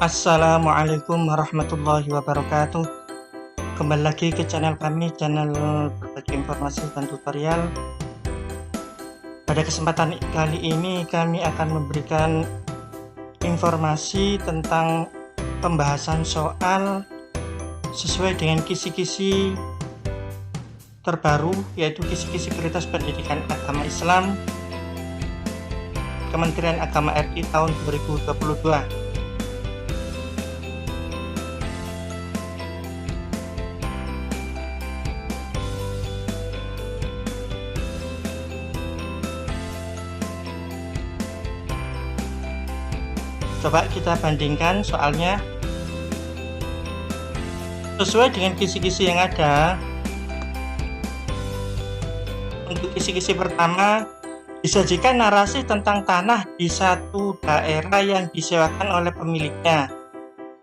Assalamualaikum warahmatullahi wabarakatuh. Kembali lagi ke channel kami, channel berbagi informasi dan tutorial. Pada kesempatan kali ini kami akan memberikan informasi tentang pembahasan soal sesuai dengan kisi-kisi terbaru, yaitu kisi-kisi Prioritas Pendidikan Agama Islam Kementerian Agama RI tahun 2022. Coba kita bandingkan soalnya. Sesuai dengan kisi-kisi yang ada, untuk kisi-kisi pertama disajikan narasi tentang tanah di satu daerah yang disewakan oleh pemiliknya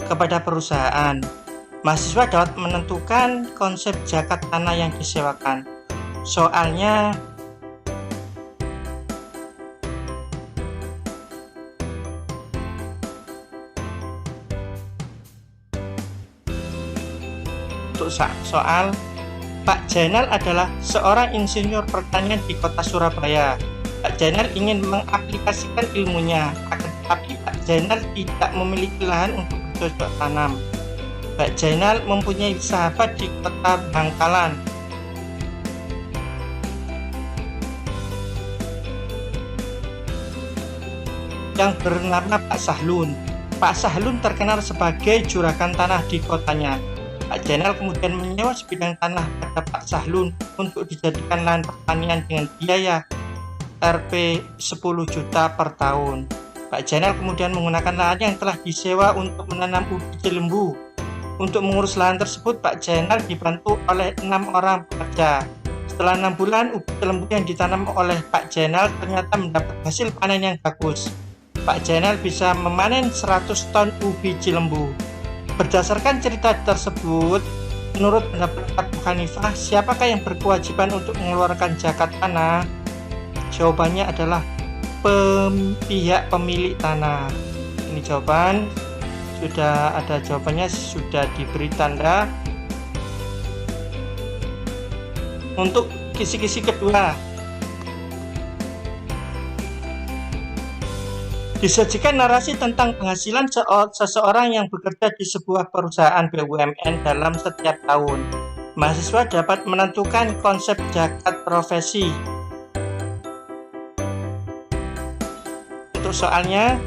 kepada perusahaan. Mahasiswa dapat menentukan konsep zakat tanah yang disewakan. Soalnya untuk soal, Pak Jainal adalah seorang insinyur pertanian di kota Surabaya. Pak Jainal ingin mengaplikasikan ilmunya, akan tetapi Pak Jainal tidak memiliki lahan untuk bercocok tanam. Pak Jainal mempunyai sahabat di kota Bangkalan yang bernama Pak Sahlun. Pak Sahlun terkenal sebagai juragan tanah di kotanya. Pak Jainal kemudian menyewa sebidang tanah pada Pak Sahlun untuk dijadikan lahan pertanian dengan biaya Rp 10 juta per tahun. Pak Jainal kemudian menggunakan lahan yang telah disewa untuk menanam ubi jelembu. Untuk mengurus lahan tersebut, Pak Jainal dibantu oleh 6 orang pekerja. Setelah 6 bulan, ubi jelembu yang ditanam oleh Pak Jainal ternyata mendapat hasil panen yang bagus. Pak Jainal bisa memanen 100 ton ubi jelembu. Berdasarkan cerita tersebut, menurut pendapat Abu Hanifah, siapakah yang berkewajiban untuk mengeluarkan zakat tanah? Jawabannya adalah pihak pemilik tanah. Ini jawaban, sudah ada jawabannya, sudah diberi tanda. Untuk kisi-kisi kedua, disajikan narasi tentang penghasilan seseorang yang bekerja di sebuah perusahaan BUMN dalam setiap tahun. Mahasiswa dapat menentukan konsep zakat profesi. Untuk soalnya,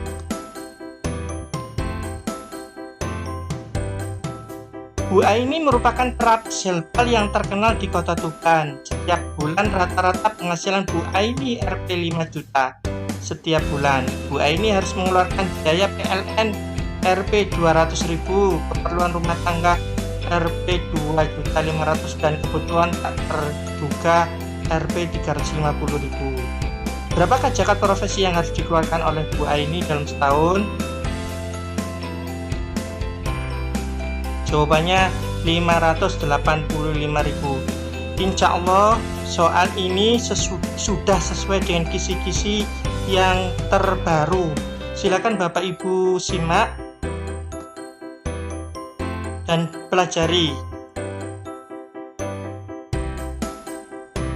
Bu Aini merupakan terapis herbal yang terkenal di kota Tuban. Setiap bulan rata-rata penghasilan Bu Aini Rp 5 juta. Setiap bulan, Bu Aini harus mengeluarkan biaya PLN Rp 200.000, keperluan rumah tangga Rp 2.500.000 dan kebutuhan tak terduga Rp 350.000. Berapakah zakat profesi yang harus dikeluarkan oleh Bu Aini dalam setahun? Jawabannya 585.000. Insya Allah soal ini sudah sesuai dengan kisi-kisi yang terbaru. Silakan Bapak Ibu simak dan pelajari.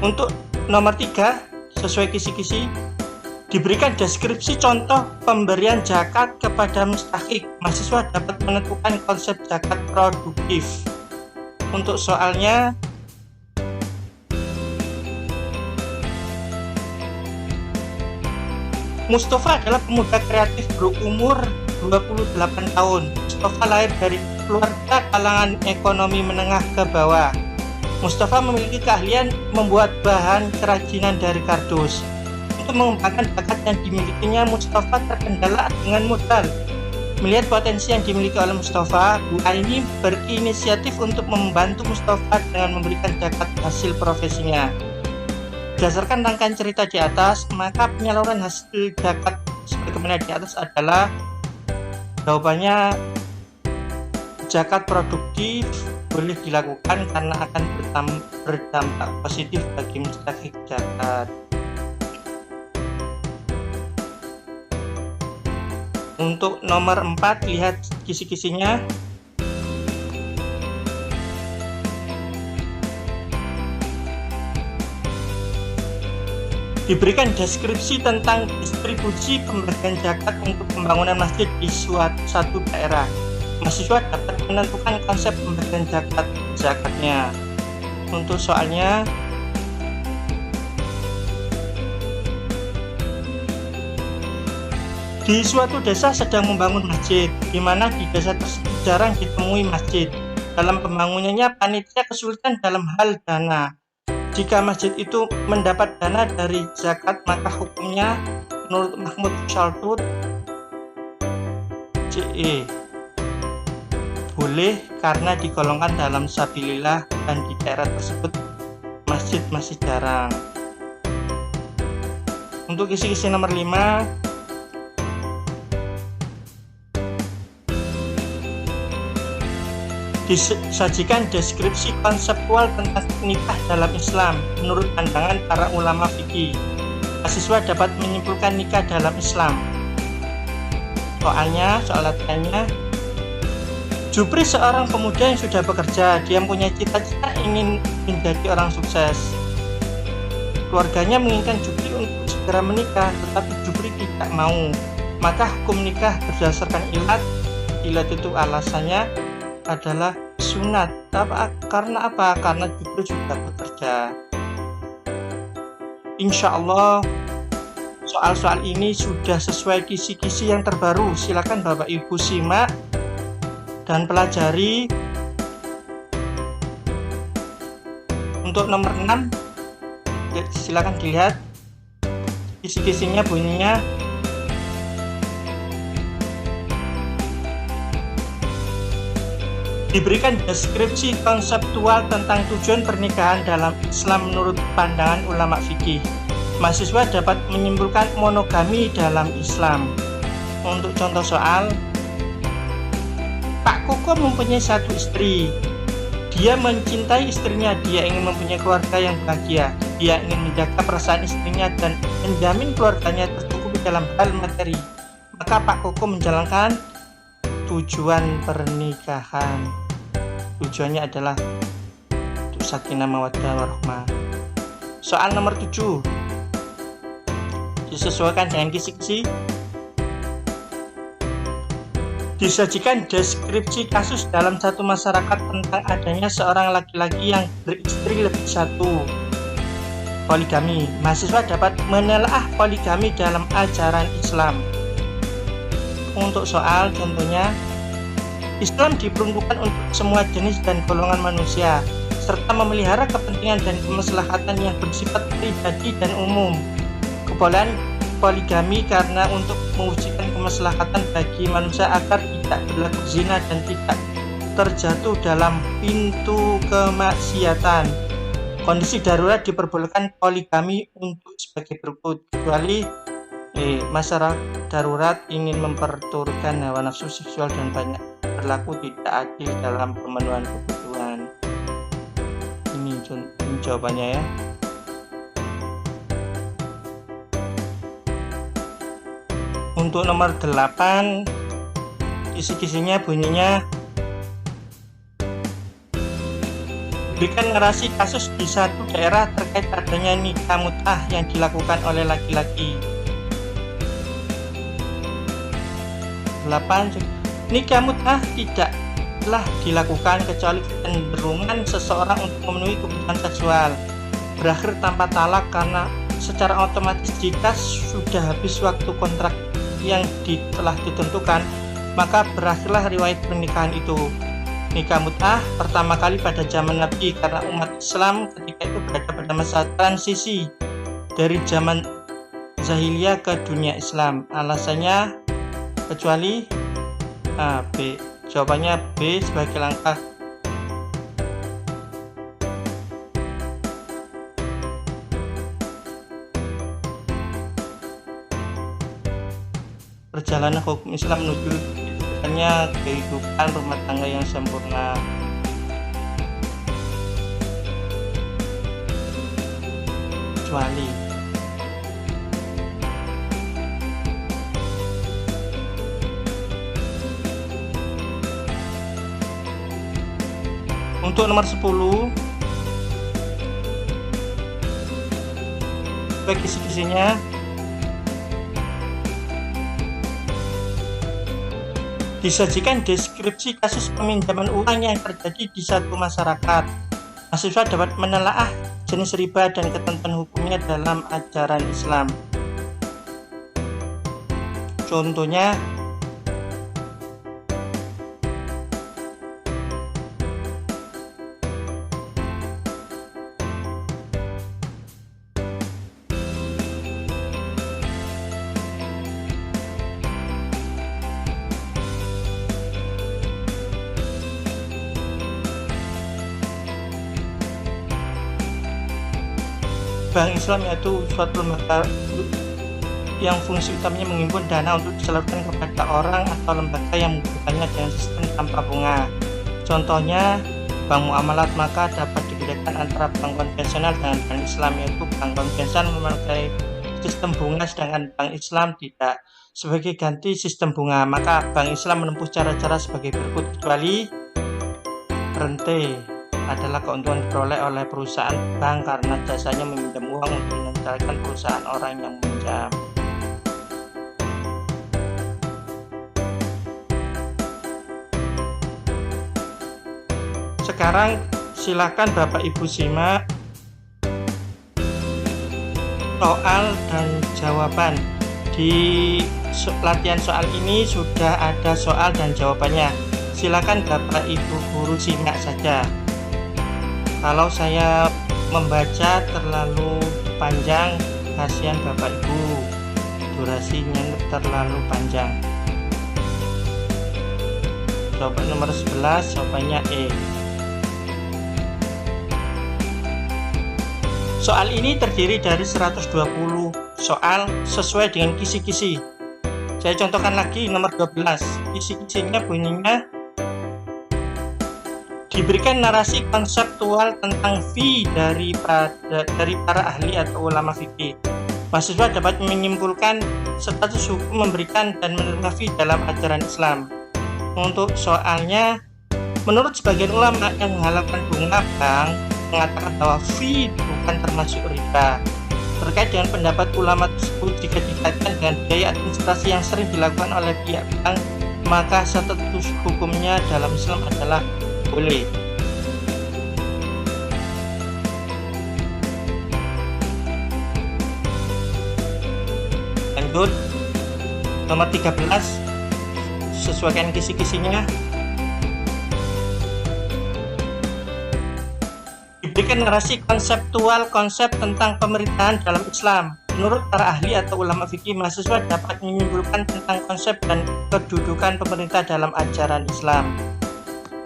Untuk nomor 3, sesuai kisi-kisi, diberikan deskripsi contoh pemberian zakat kepada mustahik. Mahasiswa dapat menentukan konsep zakat produktif. Untuk soalnya, Mustafa adalah pemuda kreatif berumur 28 tahun. Mustafa lahir dari keluarga kalangan ekonomi menengah ke bawah. Mustafa memiliki keahlian membuat bahan kerajinan dari kardus. Untuk mengembangkan bakat yang dimilikinya, Mustafa terkendala dengan modal. Melihat potensi yang dimiliki oleh Mustafa, Bu Aini berinisiatif untuk membantu Mustafa dengan memberikan zakat hasil profesinya. Berdasarkan rangkaian cerita di atas, maka penyaluran hasil zakat sebagaimana di atas adalah jawabannya zakat produktif boleh dilakukan karena akan berdampak positif bagi mustahik zakat. Untuk nomor 4, lihat kisi-kisinya. Diberikan deskripsi tentang distribusi pembagian zakat untuk pembangunan masjid di suatu daerah. Mahasiswa dapat menentukan konsep pembagian zakatnya. Untuk soalnya, di suatu desa sedang membangun masjid, di mana di desa tersebut jarang ditemui masjid. Dalam pembangunannya, panitia kesulitan dalam hal dana. Jika masjid itu mendapat dana dari zakat, maka hukumnya menurut Mahmud Shaltut CE boleh karena digolongkan dalam sabilillah dan di daerah tersebut masjid masih jarang. Untuk kisi-kisi nomor 5, disajikan deskripsi konseptual tentang nikah dalam Islam menurut pandangan para ulama fikih. Mahasiswa dapat menyimpulkan nikah dalam Islam. Soal latihannya, Jupri seorang pemuda yang sudah bekerja. Dia punya cita-cita ingin menjadi orang sukses. Keluarganya menginginkan Jupri untuk segera menikah, tetapi Jupri tidak mau. Maka hukum nikah berdasarkan ilat itu alasannya adalah sunat. Karena apa? Karena Jupri sudah bekerja. Insya Allah soal-soal ini sudah sesuai kisi-kisi yang terbaru. Silakan Bapak Ibu simak dan pelajari. Untuk nomor 6, silakan dilihat kisi-kisinya, bunyinya diberikan deskripsi konseptual tentang tujuan pernikahan dalam Islam menurut pandangan ulama fikih. Mahasiswa dapat menyimpulkan monogami dalam Islam. Untuk contoh soal, Pak Koko mempunyai satu istri. Dia mencintai istrinya, dia ingin mempunyai keluarga yang bahagia. Dia ingin menjaga perasaan istrinya dan menjamin keluarganya tercukupi dalam hal materi. Maka Pak Koko menjalankan tujuan pernikahan. Tujuannya adalah untuk sakinah mawaddah warahmah. Soal nomor 7, disesuaikan dengan kisi-kisi. Disajikan deskripsi kasus dalam satu masyarakat tentang adanya seorang laki-laki yang beristri lebih satu. Poligami. Mahasiswa dapat menelaah poligami dalam ajaran Islam. Untuk soal contohnya, Islam diperuntukkan untuk semua jenis dan golongan manusia, serta memelihara kepentingan dan kemaslahatan yang bersifat pribadi dan umum. Kebolehan poligami karena untuk mewujudkan kemaslahatan bagi manusia agar tidak berlaku zina dan tidak terjatuh dalam pintu kemaksiatan. Kondisi darurat diperbolehkan poligami untuk sebagai berikut, kecuali masyarakat darurat ingin memperturutkan hawa nafsu seksual dan banyak berlaku tidak adil dalam pemenuhan kebutuhan. Ini jawabannya ya. Untuk nomor 8, kisi-kisinya bunyinya berikan narasi kasus di satu daerah terkait adanya nikah mut'ah yang dilakukan oleh laki-laki. 8. Nikah mut'ah tidaklah dilakukan kecuali kecenderungan seseorang untuk memenuhi kebutuhan seksual berakhir tanpa talak karena secara otomatis jika sudah habis waktu kontrak yang telah ditentukan, maka berakhirlah riwayat pernikahan itu. Nikah mut'ah pertama kali pada zaman Nabi karena umat Islam ketika itu berada pada masa transisi dari zaman Jahiliyah ke dunia Islam. Alasannya kecuali B. Jawabannya B sebagai langkah perjalanan hukum Islam menuju kehidupan rumah tangga yang sempurna. Kecuali Untuk nomor 10, bagi kisi-kisinya disajikan deskripsi kasus peminjaman uang yang terjadi di satu masyarakat. Mahasiswa dapat menelaah jenis riba dan ketentuan hukumnya dalam ajaran Islam. Contohnya, Bank Islam yaitu suatu lembaga yang fungsi utamanya menghimpun dana untuk disalurkan kepada orang atau lembaga yang membutuhkannya dengan sistem tanpa bunga. Contohnya, bank muamalat maka dapat dibedakan antara bank konvensional dengan bank Islam, yaitu bank konvensional memakai sistem bunga sedangkan bank Islam tidak. Sebagai ganti sistem bunga, maka bank Islam menempuh cara-cara sebagai berikut, kecuali rente adalah keuntungan diperoleh oleh perusahaan bank karena jasanya meminjam uang untuk mencarikan perusahaan orang yang meminjam. Sekarang silakan Bapak Ibu simak soal dan jawaban. Di latihan soal ini sudah ada soal dan jawabannya. Silakan Bapak Ibu guru simak saja. Kalau saya membaca terlalu panjang, kasihan Bapak Ibu, durasinya terlalu panjang. Jawaban nomor 11, jawabannya E. Soal ini terdiri dari 120 soal sesuai dengan kisi-kisi. Saya contohkan lagi nomor 12. Kisi-kisinya bunyinya, diberikan narasi konseptual tentang fi dari para ahli atau ulama fikih. Mahasiswa dapat menyimpulkan status hukum memberikan dan menerima fi dalam ajaran Islam. Untuk soalnya, menurut sebagian ulama yang menghalalkan bunga bank mengatakan bahwa fi bukan termasuk riba. Terkait dengan pendapat ulama tersebut, jika dikaitkan dengan biaya administrasi yang sering dilakukan oleh pihak bank, maka status hukumnya dalam Islam adalah boleh. Lanjut, nomor 13, sesuaikan kisi-kisinya. Diberikan narasi konseptual konsep tentang pemerintahan dalam Islam. Menurut para ahli atau ulama fikih, mahasiswa dapat menyimpulkan tentang konsep dan kedudukan pemerintah dalam ajaran Islam.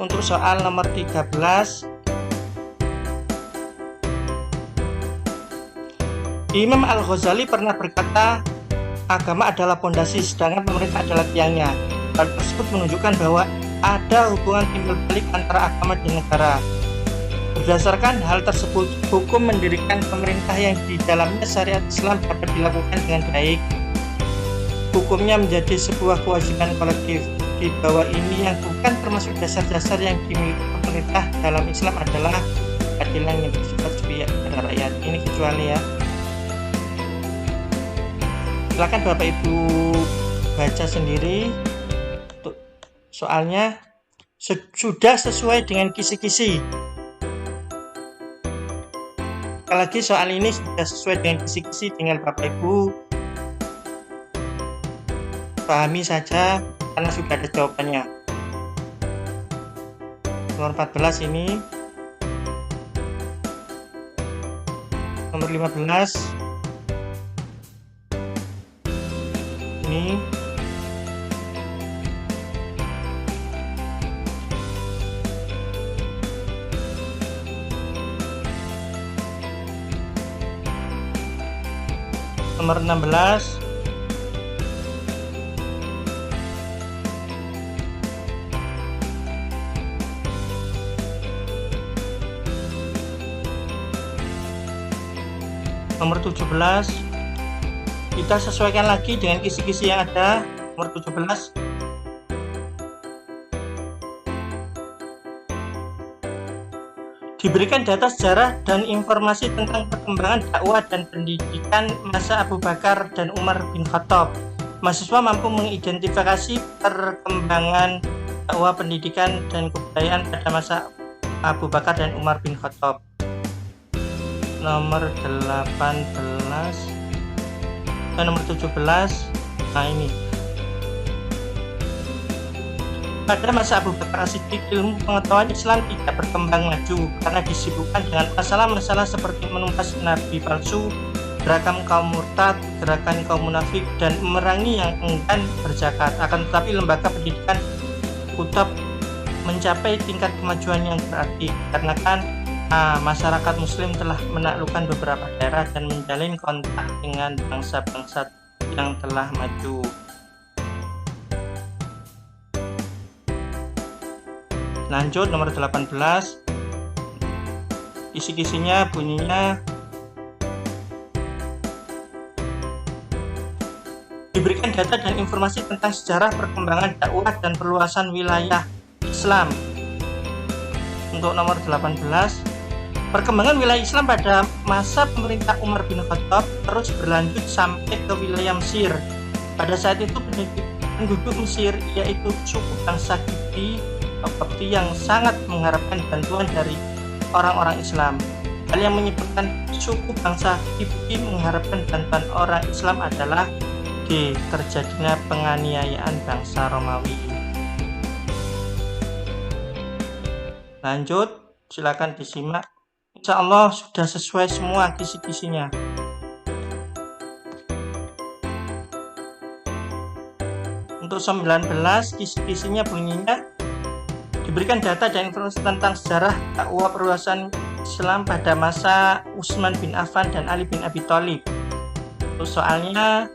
Untuk soal nomor 13, Imam Al-Ghazali pernah berkata, agama adalah pondasi sedangkan pemerintah adalah tiangnya. Hal tersebut menunjukkan bahwa ada hubungan timbal balik antara agama dan negara. Berdasarkan hal tersebut, hukum mendirikan pemerintah yang di dalamnya syariat Islam dapat dilakukan dengan baik. Hukumnya menjadi sebuah kewajiban kolektif. Di bawah ini yang bukan termasuk dasar-dasar yang dimiliki pemerintah dalam Islam adalah keadilan yang bersifat sepihak pada rakyat. Ini kecuali ya. Silakan Bapak Ibu baca sendiri. Untuk soalnya sudah sesuai dengan kisi-kisi. Sekali lagi soal ini sudah sesuai dengan kisi-kisi, tinggal Bapak Ibu pahami saja karena sudah ada jawabannya. Nomor 14 ini, nomor 15 ini, nomor 16, nomor 17. Kita sesuaikan lagi dengan kisi-kisi yang ada. Nomor 17, Diberikan data sejarah dan informasi tentang perkembangan dakwah dan pendidikan masa Abu Bakar dan Umar bin Khattab. Mahasiswa mampu mengidentifikasi perkembangan dakwah, pendidikan, dan kebudayaan pada masa Abu Bakar dan Umar bin Khattab. Nomor 17. Nah ini. Pada masa Abu Bakar As-Siddiq, ilmu pengetahuan Islam tidak berkembang maju karena disibukkan dengan masalah-masalah seperti menumpas nabi palsu, gerakan kaum murtad, gerakan kaum munafik, dan memerangi yang enggan berzakat. Akan tetapi lembaga pendidikan Kutab mencapai tingkat kemajuan yang berarti karena masyarakat muslim telah menaklukkan beberapa daerah dan menjalin kontak dengan bangsa-bangsa yang telah maju. Lanjut nomor 18. Kisi-kisinya bunyinya, diberikan data dan informasi tentang sejarah perkembangan dakwah dan perluasan wilayah Islam. Untuk nomor 18, perkembangan wilayah Islam pada masa pemerintah Umar bin Khattab terus berlanjut sampai ke wilayah Mesir. Pada saat itu penduduk Mesir, yaitu suku bangsa Qibti yang sangat mengharapkan bantuan dari orang-orang Islam. Hal yang menyebabkan suku bangsa Qibti mengharapkan bantuan orang Islam adalah terjadinya penganiayaan bangsa Romawi. Lanjut, silakan disimak. Insya Allah sudah sesuai semua kisi-kisinya. Untuk 19, kisi-kisinya bunyinya, diberikan data dan informasi tentang sejarah dakwah perluasan Islam pada masa Utsman bin Affan dan Ali bin Abi Thalib. Soalnya,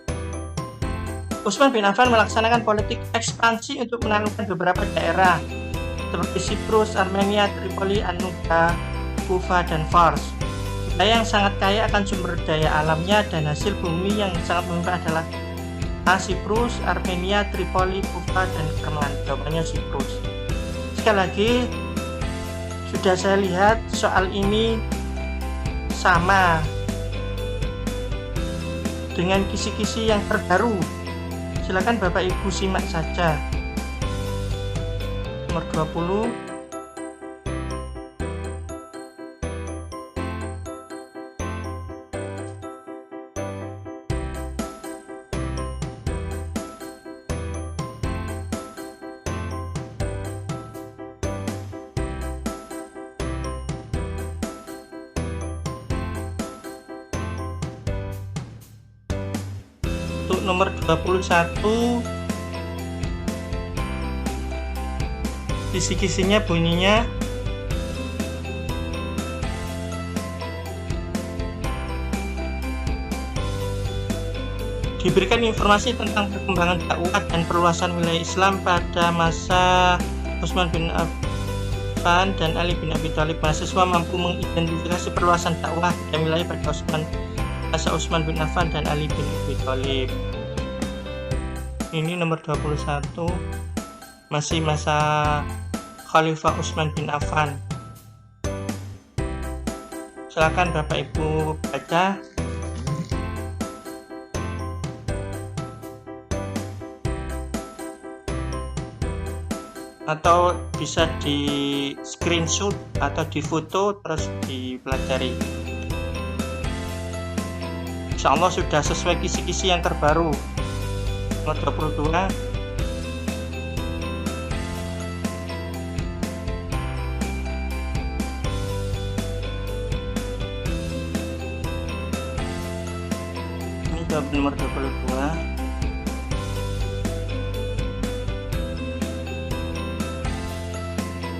Utsman bin Affan melaksanakan politik ekspansi untuk menaklukkan beberapa daerah seperti Siprus, Armenia, Tripoli, Anuga, Kufa, dan Fars. Wilayah yang sangat kaya akan sumber daya alamnya dan hasil bumi yang sangat melimpah adalah Siprus, Armenia, Tripoli, Kufa, dan Kerman. Jawabannya Siprus. Sekali lagi, sudah saya lihat soal ini sama dengan kisi-kisi yang terbaru. Silakan Bapak Ibu simak saja. Nomor 20. Untuk nomor 21, kisi-kisinya bunyinya, diberikan informasi tentang perkembangan dakwah dan perluasan wilayah Islam pada masa Utsman bin Affan dan Ali bin Abi Thalib. Mahasiswa mampu mengidentifikasi perluasan dakwah dan wilayah pada masa Utsman bin Affan dan Ali bin Abi Thalib. Ini nomor 21, masih masa Khalifah Utsman bin Affan. Silakan Bapak Ibu baca. Atau bisa di screenshot atau di foto terus dipelajari. Insya Allah sudah sesuai kisi-kisi yang terbaru. Nomor 22. Ini nomor 22.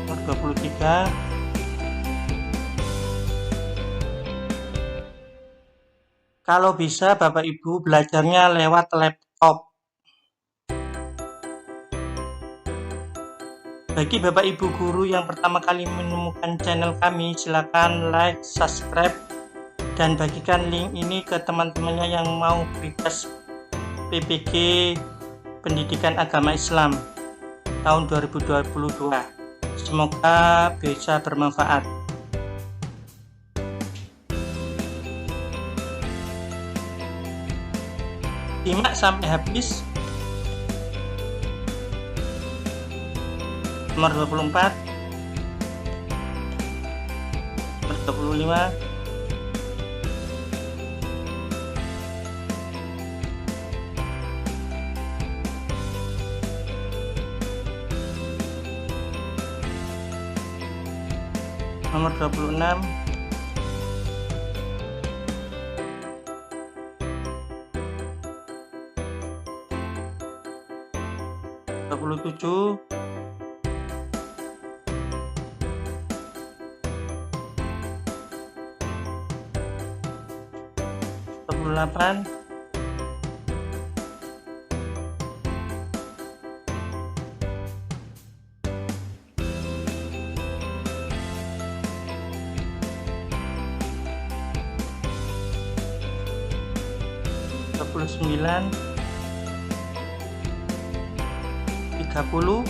Nomor 23. Kalau bisa Bapak Ibu belajarnya lewat laptop. Bagi Bapak Ibu guru yang pertama kali menemukan channel kami, silakan like, subscribe, dan bagikan link ini ke teman-temannya yang mau pribes PPG Pendidikan Agama Islam tahun 2022. Semoga bisa bermanfaat. Simak sampai habis. Nomor 24, nomor 25, nomor 26, nomor 27, nomor 28, nomor 29, 30,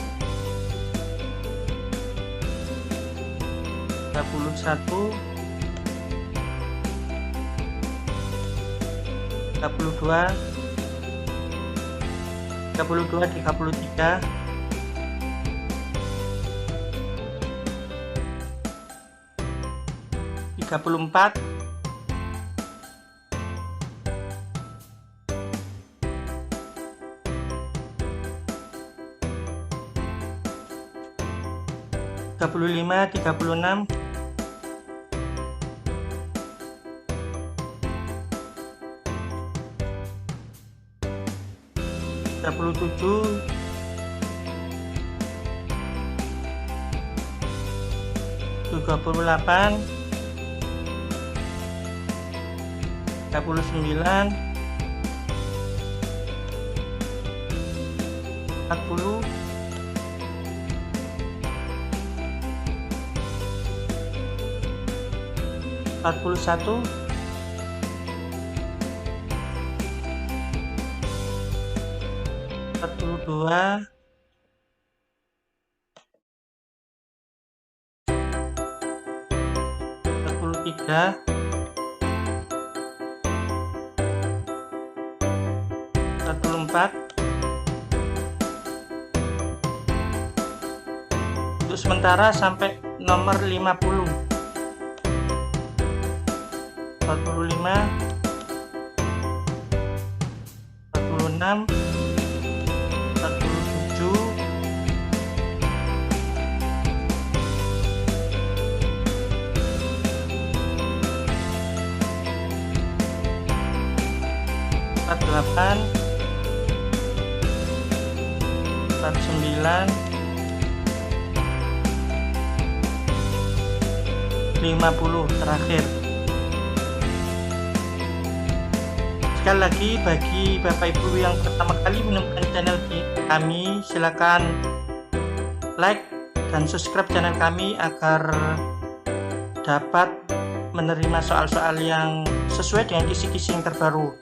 31, 32, 33, 34, 35, 36, 37, 38, 39, 40, 41, 42, 43, 44. Untuk sementara sampai nomor 50, 45, 46, 47, 48, 49, 50 terakhir. Sekali lagi, bagi Bapak Ibu yang pertama kali menemukan channel kami, silakan like dan subscribe channel kami agar dapat menerima soal-soal yang sesuai dengan kisi-kisi yang terbaru.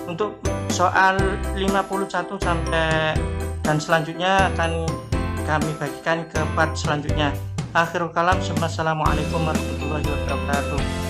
Untuk soal 51 sampai dan selanjutnya akan kami bagikan ke part selanjutnya. Akhirul kalam, assalamualaikum warahmatullahi wabarakatuh.